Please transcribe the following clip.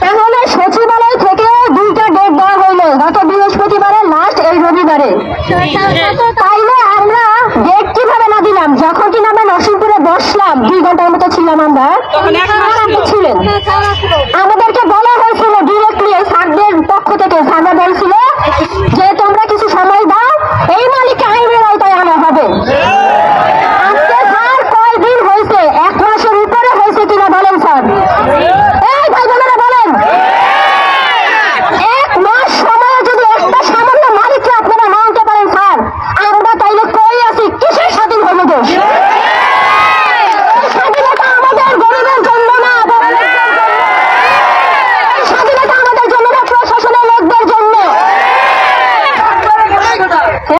তাহলে সচিবালয় থেকে 2টা ডেট দেওয়া হইলো, গত বৃহস্পতিবারে লাস্ট, এই রবিবারে। তাইলে আমরা ডেট কিভাবে না দিলাম? যখন কিনা আমরা নরসিংপুরে বসলাম, 2 ঘন্টার মতো ছিলাম আমরা, ছিলেন, আমাদেরকে বলা হয়েছিল ডিরেক্টলি স্যারদের পক্ষ থেকে, স্যাররা বলছিল যে তোমরা কিছু